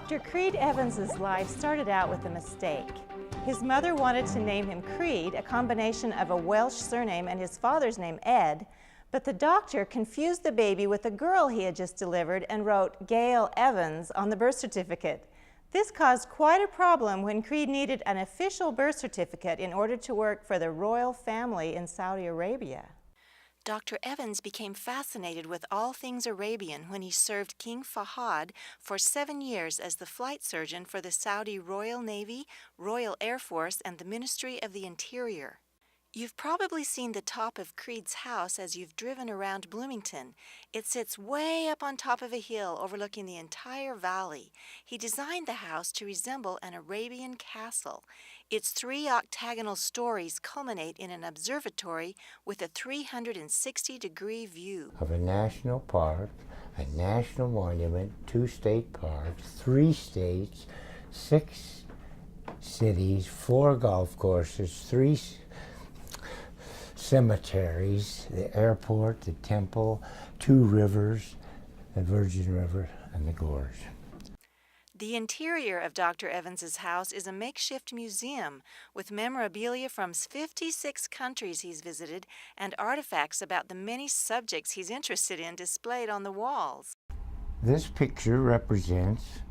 Dr. Creed Evans's life started out with a mistake. His mother wanted to name him Creed, a combination of a Welsh surname and his father's name, Ed, but the doctor confused the baby with a girl he had just delivered and wrote Gail Evans on the birth certificate. This caused quite a problem when Creed needed an official birth certificate in order to work for the royal family in Saudi Arabia. Dr. Evans became fascinated with all things Arabian when he served King Fahad for 7 years as the flight surgeon for the Saudi Royal Navy, Royal Air Force, and the Ministry of the Interior. You've probably seen the top of Creed's house as you've driven around Bloomington. It sits way up on top of a hill overlooking the entire valley. He designed the house to resemble an Arabian castle. Its 3 octagonal stories culminate in an observatory with a 360-degree view of a national park, a national monument, 2 state parks, 3 states, 6 cities, 4 golf courses, 3 cemeteries, the airport, the temple, 2 rivers, the Virgin River and the Gorge. The interior of Dr. Evans's house is a makeshift museum with memorabilia from 56 countries he's visited and artifacts about the many subjects he's interested in displayed on the walls. This picture represents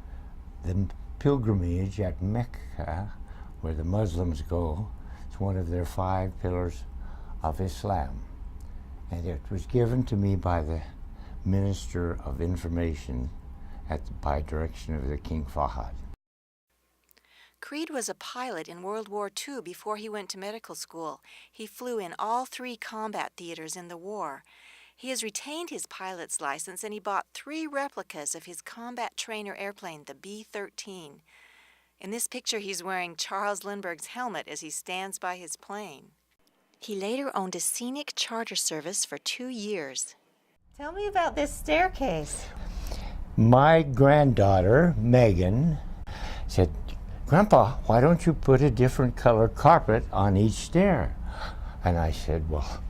the pilgrimage at Mecca, where the Muslims go. It's one of their 5 pillars of Islam, and it was given to me by the Minister of Information by direction of the King Fahad. Creed was a pilot in World War II before he went to medical school. He flew in all 3 combat theaters in the war. He has retained his pilot's license, and he bought 3 replicas of his combat trainer airplane, the B-13. In this picture, he's wearing Charles Lindbergh's helmet as he stands by his plane. He later owned a scenic charter service for 2 years. Tell me about this staircase. My granddaughter, Megan, said, "Grandpa, why don't you put a different color carpet on each stair?" And I said, "Well,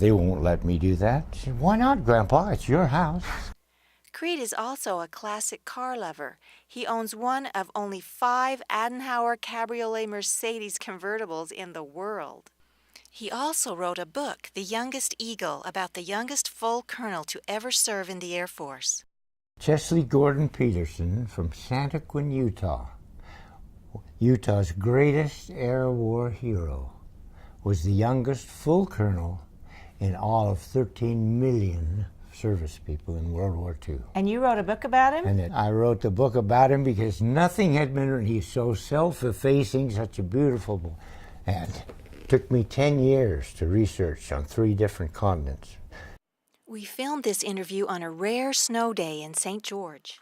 they won't let me do that." She said, "Why not, Grandpa? It's your house." Creed is also a classic car lover. He owns one of only 5 Adenauer Cabriolet Mercedes convertibles in the world. He also wrote a book, The Youngest Eagle, about the youngest full colonel to ever serve in the Air Force. Chesley Gordon Peterson from Santaquin, Utah, Utah's greatest air war hero, was the youngest full colonel in all of 13 million service people in World War II. And you wrote a book about him? And I wrote the book about him because nothing had been written. He's so self-effacing, such a beautiful book. And it took me 10 years to research on 3 different continents. We filmed this interview on a rare snow day in St. George.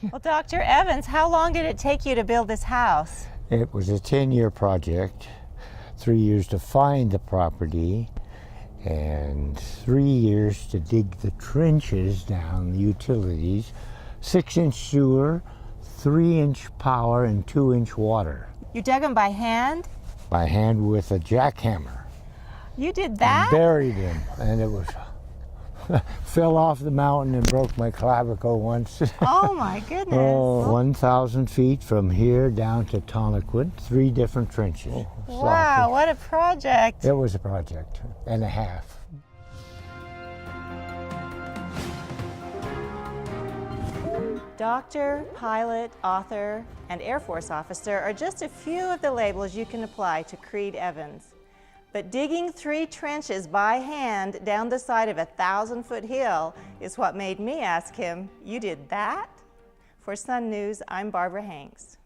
Well, Dr. Evans, how long did it take you to build this house? It was a 10-year project, 3 years to find the property, and 3 years to dig the trenches down, the utilities, 6-inch sewer, 3-inch power, and 2-inch water. You dug them by hand? By hand with a jackhammer. You did that? And buried them, and it was fell off the mountain and broke my clavicle once. Oh my goodness. Oh, 1,000 feet from here down to Tonnequin, 3 different trenches. Wow, what a project. It was a project and a half. Doctor, pilot, author, and Air Force officer are just a few of the labels you can apply to Creed Evans. But digging 3 trenches by hand down the side of a 1,000-foot hill is what made me ask him, "You did that?" For Sun News, I'm Barbara Hanks.